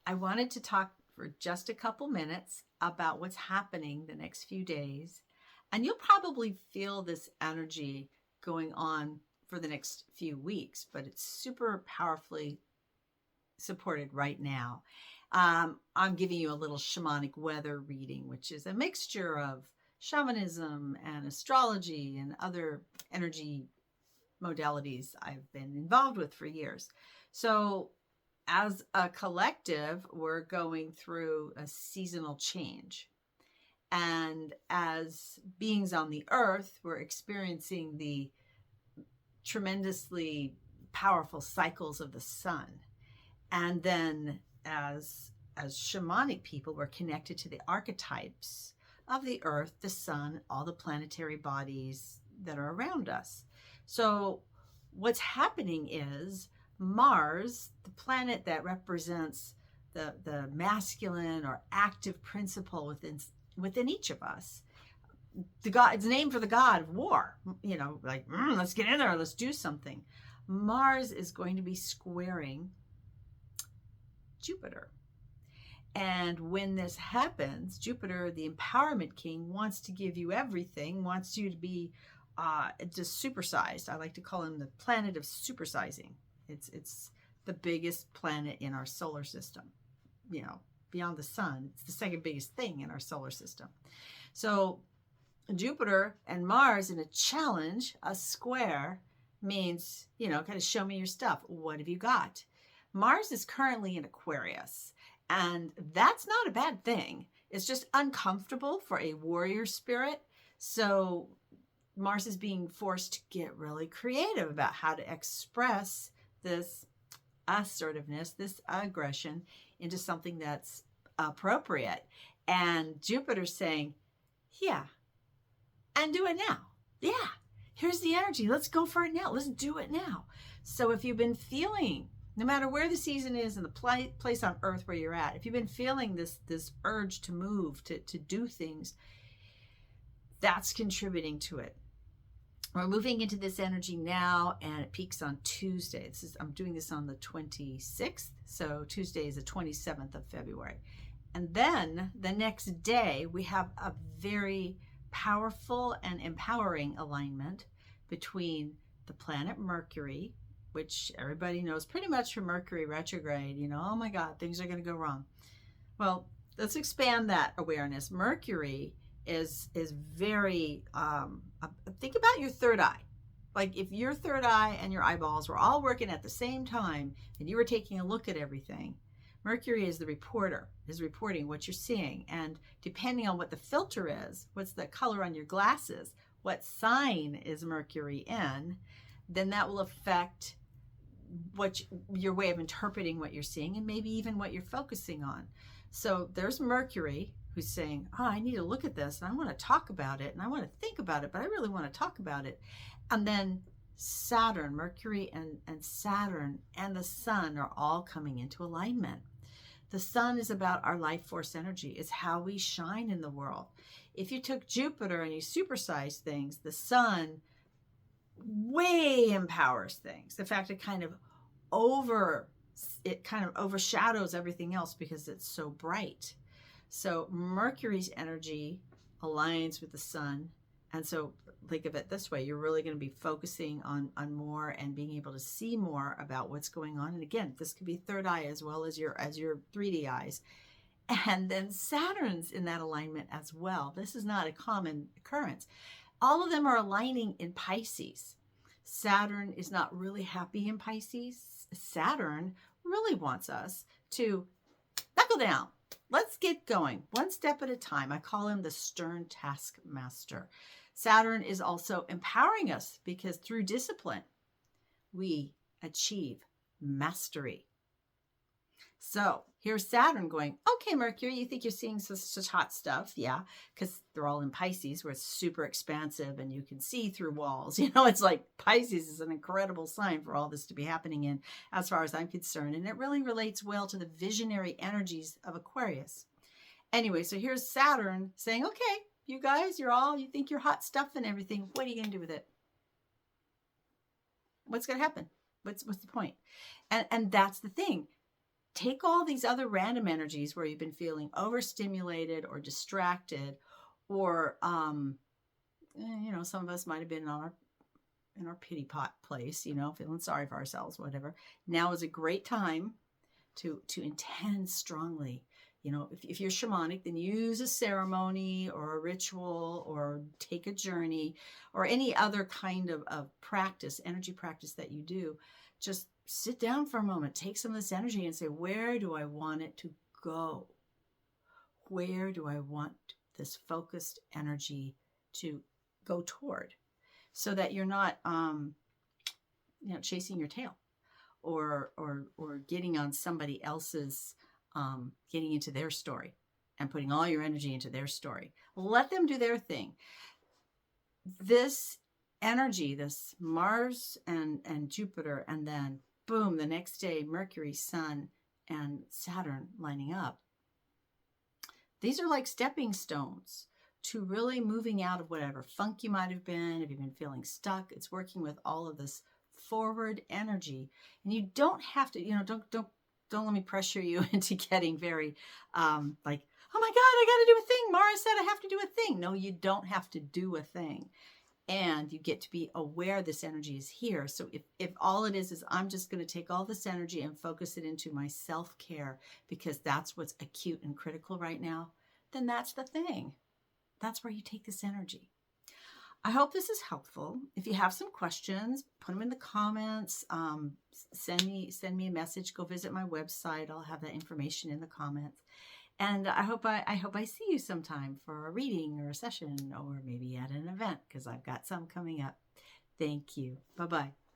I wanted to talk for just a couple minutes about what's happening the next few days. And you'll probably feel this energy going on for the next few weeks, but it's super powerfully supported right now. I'm giving you a little shamanic weather reading, which is a mixture of shamanism and astrology and other energy modalities I've been involved with for years. So, as a collective, we're going through a seasonal change. And as beings on the earth, we're experiencing the tremendously powerful cycles of the sun. And then as shamanic people, we're connected to the archetypes of the earth, the sun, all the planetary bodies that are around us. So what's happening is Mars, the planet that represents the masculine or active principle within each of us, the god, it's named for the god of war, like let's get in there, let's do something. Mars is going to be squaring Jupiter. And when this happens, Jupiter, the empowerment king, wants to give you everything, wants you to be just supersized. I like to call him the planet of supersizing. It's the biggest planet in our solar system. Beyond the sun, it's the second biggest thing in our solar system. So Jupiter and Mars in a challenge, a square, means, kind of show me your stuff. What have you got? Mars is currently in Aquarius, and that's not a bad thing. It's just uncomfortable for a warrior spirit. So Mars is being forced to get really creative about how to express this assertiveness, this aggression into something that's appropriate. And Jupiter's saying, yeah, and do it now. Yeah, here's the energy. Let's go for it now. Let's do it now. So if you've been feeling, no matter where the season is in the place on earth where you're at, if you've been feeling this urge to move, to do things, that's contributing to it. We're moving into this energy now, and it peaks on Tuesday. I'm doing this on the 26th, so Tuesday is the 27th of February. And then the next day, we have a very powerful and empowering alignment between the planet Mercury, which everybody knows pretty much from Mercury retrograde, oh my God, things are going to go wrong. Well, let's expand that awareness. Mercury is very, think about your third eye. Like if your third eye and your eyeballs were all working at the same time and you were taking a look at everything, Mercury is the reporter, is reporting what you're seeing. And depending on what the filter is, what's the color on your glasses, what sign is Mercury in, then that will affect your way of interpreting what you're seeing and maybe even what you're focusing on. So there's Mercury who's saying, I need to look at this and I want to talk about it and I want to think about it, but I really want to talk about it. And then Saturn, Mercury and Saturn and the sun are all coming into alignment. The sun is about our life force energy. It's how we shine in the world. If you took Jupiter and you supersized things, the sun way empowers things. In fact, it kind of overshadows everything else because it's so bright. So Mercury's energy aligns with the sun. And so think of it this way, you're really going to be focusing on more and being able to see more about what's going on. And again, this could be third eye as well as your 3D eyes. And then Saturn's in that alignment as well. This is not a common occurrence. All of them are aligning in Pisces. Saturn is not really happy in Pisces. Saturn really wants us to knuckle down. Let's get going one step at a time. I call him the stern taskmaster. Saturn is also empowering us because through discipline, we achieve mastery. So here's Saturn going, okay, Mercury, you think you're seeing such hot stuff? Yeah, because they're all in Pisces where it's super expansive and you can see through walls. It's like Pisces is an incredible sign for all this to be happening in, as far as I'm concerned. And it really relates well to the visionary energies of Aquarius. Anyway, so here's Saturn saying, okay, you guys, you think you're hot stuff and everything. What are you going to do with it? What's going to happen? What's the point? And that's the thing. take all these other random energies where you've been feeling overstimulated or distracted, or some of us might have been in our pity pot place, feeling sorry for ourselves, whatever. Now is a great time to intend strongly. If you're shamanic, then use a ceremony or a ritual, or take a journey, or any other kind of practice, energy practice that you do. Just sit down for a moment, take some of this energy and say, where do I want it to go? Where do I want this focused energy to go toward? So that you're not, chasing your tail, or getting on somebody else's, getting into their story and putting all your energy into their story. Let them do their thing. This energy, this Mars and Jupiter, and then boom, the next day, Mercury, Sun, and Saturn lining up. These are like stepping stones to really moving out of whatever funk you might have been. If you've been feeling stuck, it's working with all of this forward energy. And you don't have to, don't let me pressure you into getting very like, oh my God, I got to do a thing. Mara said I have to do a thing. No, you don't have to do a thing. And you get to be aware this energy is here. So if all it is I'm just going to take all this energy and focus it into my self-care because that's what's acute and critical right now, then that's the thing. That's where you take this energy. I hope this is helpful. If you have some questions, put them in the comments. Send me a message. Go visit my website. I'll have that information in the comments. And I hope I see you sometime for a reading or a session, or maybe at an event, because I've got some coming up. Thank you. Bye-bye.